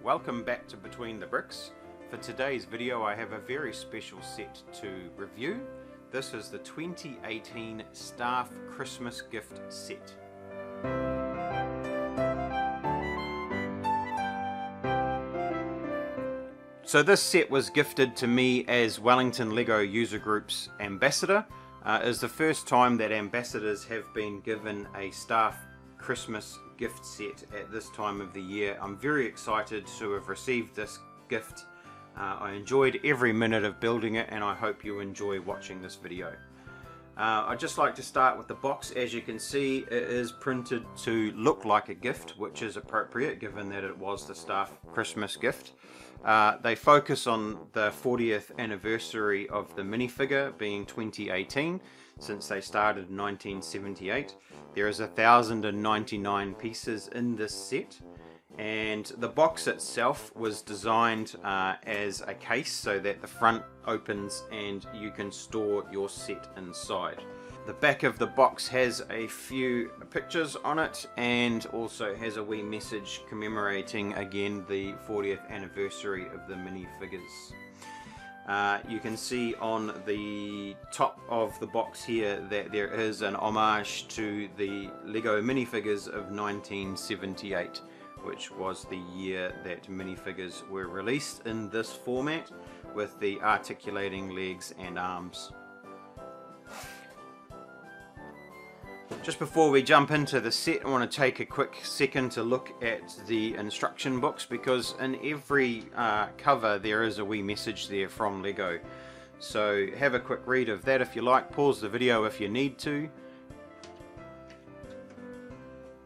welcome back to Between the Bricks. For today's video I have a very special set to review. This is the 2018 Staff Christmas Gift Set. So this set was gifted to me as Wellington Lego User Group's ambassador. It is the first time that ambassadors have been given a staff Christmas gift set at this time of the year. I'm very excited to have received this gift. I enjoyed every minute of building it and I hope you enjoy watching this video. I'd just like to start with the box. As you can see, it is printed to look like a gift, which is appropriate given that it was the staff Christmas gift. They focus on the 40th anniversary of the minifigure being 2018, since they started in 1978. There is 1,099 pieces in this set, and the box itself was designed as a case so that the front opens and you can store your set inside. The back of the box has a few pictures on it and also has a wee message commemorating again the 40th anniversary of the minifigures. You can see on the top of the box here that there is an homage to the Lego minifigures of 1978, which was the year that minifigures were released in this format with the articulating legs and arms. Just before we jump into the set, I want to take a quick second to look at the instruction books, because in every cover there is a wee message there from Lego. So have a quick read of that if you like, pause the video if you need to.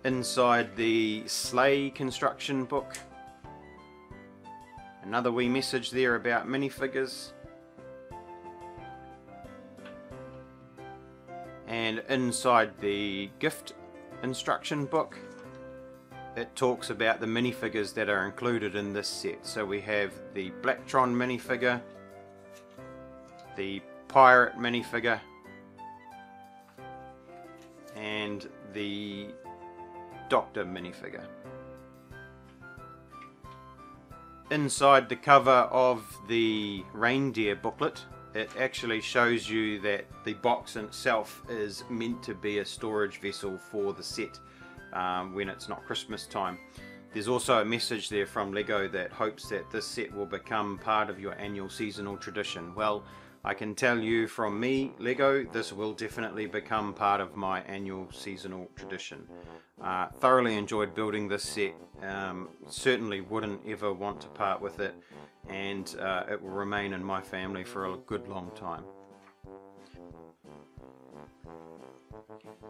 Inside the Sleigh construction book, another wee message there about minifigures. And inside the gift instruction book, it talks about the minifigures that are included in this set. So we have the Blacktron minifigure, the Pirate minifigure, and the Doctor minifigure. Inside the cover of the Reindeer booklet, it actually shows you that the box in itself is meant to be a storage vessel for the set when it's not Christmas time. There's also a message there from Lego that hopes that this set will become part of your annual seasonal tradition. Well, I can tell you from me, Lego, this will definitely become part of my annual seasonal tradition. Thoroughly enjoyed building this set, certainly wouldn't ever want to part with it, and it will remain in my family for a good long time.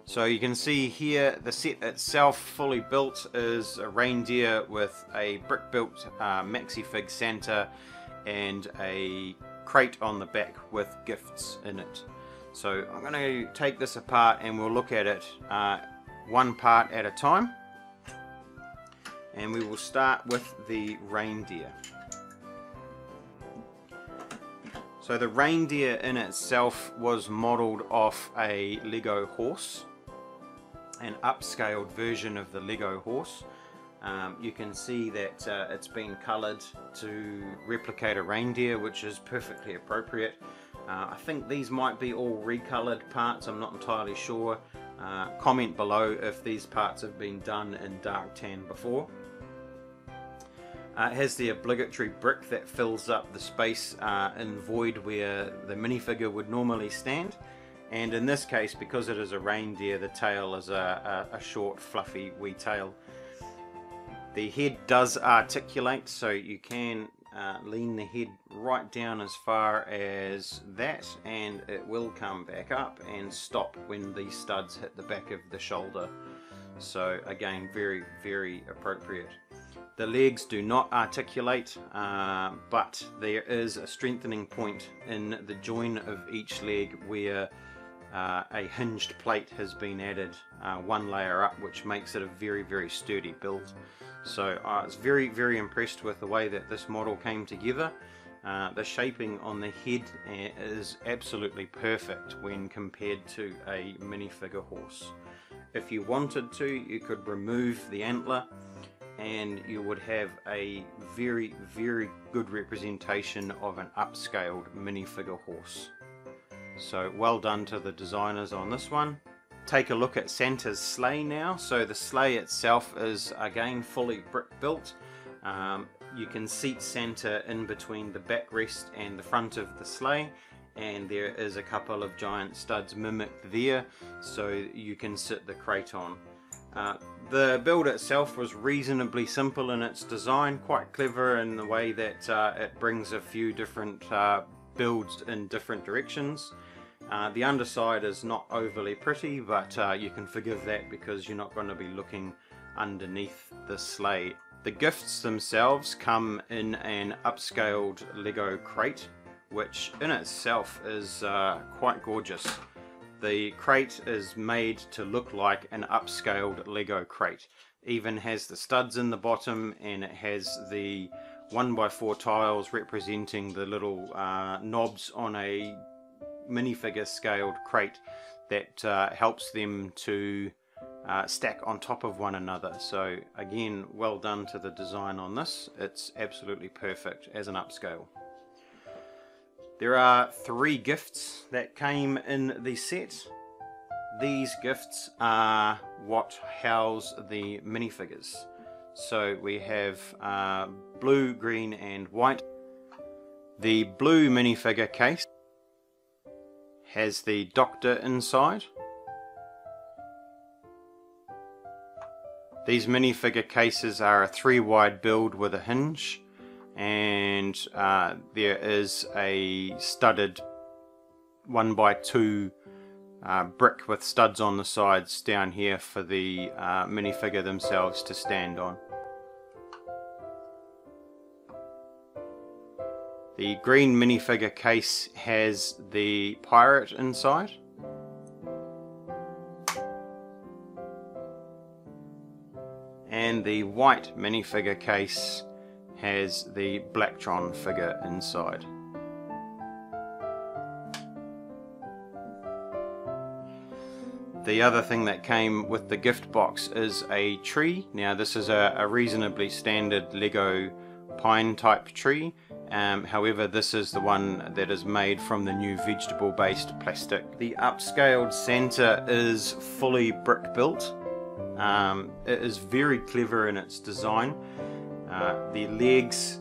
So you can see here the set itself, fully built, is a reindeer with a brick built maxi-fig Santa and a crate on the back with gifts in it. So I'm going to take this apart and we'll look at it one part at a time, and we will start with the reindeer. So the reindeer in itself was modelled off a Lego horse, an upscaled version of the Lego horse. You can see that it's been coloured to replicate a reindeer, which is perfectly appropriate. I think these might be all recoloured parts, I'm not entirely sure. Comment below if these parts have been done in dark tan before. It has the obligatory brick that fills up the space in void where the minifigure would normally stand, and in this case, because it is a reindeer, the tail is a short fluffy wee tail. The head does articulate, so you can lean the head right down as far as that and it will come back up and stop when these studs hit the back of the shoulder. So again, very, very appropriate. The legs do not articulate, but there is a strengthening point in the join of each leg where a hinged plate has been added one layer up, which makes it a very, very sturdy build. So I was very, very impressed with the way that this model came together. The shaping on the head is absolutely perfect when compared to a minifigure horse. If you wanted to, you could remove the antler and you would have a very, very good representation of an upscaled minifigure horse. So well done to the designers on this one. Take a look at Santa's sleigh now. So the sleigh itself is again fully brick built. You can seat Santa in between the backrest and the front of the sleigh, and there is a couple of giant studs mimicked there so you can sit the crate on. The build itself was reasonably simple in its design, quite clever in the way that it brings a few different builds in different directions. The underside is not overly pretty, but you can forgive that because you're not going to be looking underneath the sleigh. The gifts themselves come in an upscaled Lego crate, which in itself is quite gorgeous. The crate is made to look like an upscaled Lego crate. Even has the studs in the bottom, and it has the 1x4 tiles representing the little knobs on a minifigure scaled crate that helps them to stack on top of one another. So again, well done to the design on this. It's absolutely perfect as an upscale. There are 3 gifts that came in the set. These gifts are what house the minifigures. So we have blue, green and white. The blue minifigure case has the Doctor inside. These minifigure cases are a 3-wide build with a hinge, and there is a studded 1x2 brick with studs on the sides down here for the minifigure themselves to stand on. The green minifigure case has the pirate inside. And the white minifigure case has the Blacktron figure inside. The other thing that came with the gift box is a tree. Now this is a reasonably standard Lego pine type tree. However, this is the one that is made from the new vegetable based plastic. The upscaled Santa is fully brick built. It is very clever in its design. The legs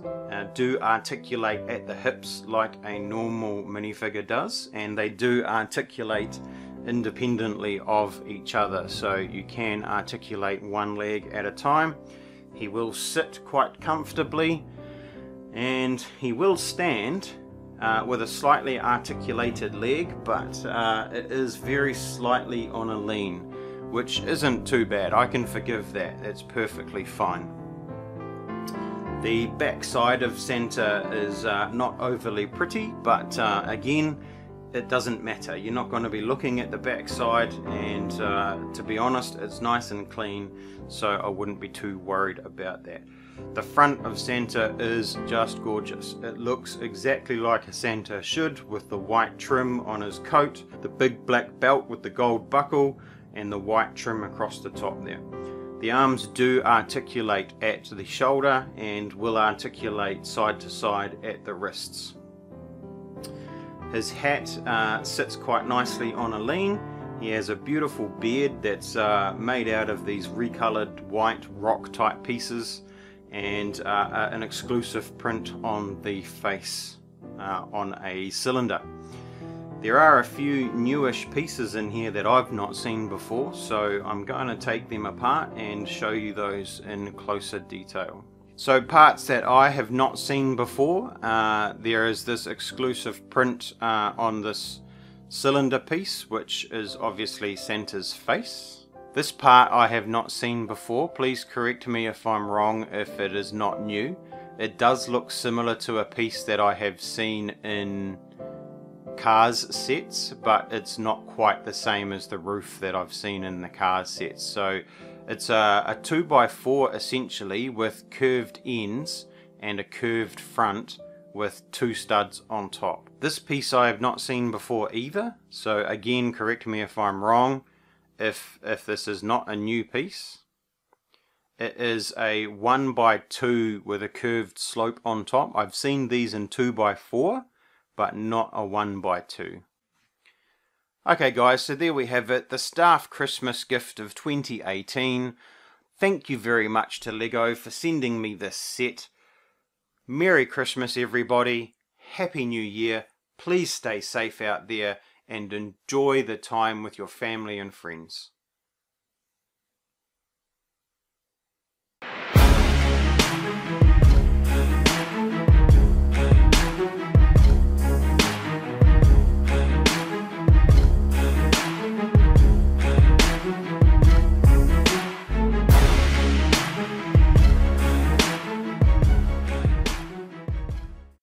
do articulate at the hips like a normal minifigure does, and they do articulate independently of each other, so you can articulate one leg at a time. He will sit quite comfortably, and he will stand with a slightly articulated leg, but it is very slightly on a lean, which isn't too bad. I can forgive that. That's perfectly fine. The back side of Santa is not overly pretty, but again, it doesn't matter. You're not going to be looking at the back side, and to be honest, it's nice and clean, so I wouldn't be too worried about that. The front of Santa is just gorgeous. It looks exactly like a Santa should, with the white trim on his coat, the big black belt with the gold buckle, and the white trim across the top there. The arms do articulate at the shoulder and will articulate side to side at the wrists. His hat sits quite nicely on a lean. He has a beautiful beard that's made out of these recolored white rock type pieces, and an exclusive print on the face on a cylinder. There are a few newish pieces in here that I've not seen before, so I'm going to take them apart and show you those in closer detail. So parts that I have not seen before, there is this exclusive print on this cylinder piece, which is obviously Santa's face. This part I have not seen before. Please correct me if I'm wrong if it is not new. It does look similar to a piece that I have seen in Cars sets, but it's not quite the same as the roof that I've seen in the Cars sets. So it's a 2x4 essentially, with curved ends and a curved front with 2 studs on top. This piece I have not seen before either, so again, correct me if I'm wrong if this is not a new piece. It is a 1x2 with a curved slope on top. I've seen these in 2x4, but not a 1x2. Okay guys, so there we have it, the staff Christmas gift of 2018. Thank you very much to Lego for sending me this set. Merry Christmas everybody, Happy New Year, please stay safe out there and enjoy the time with your family and friends.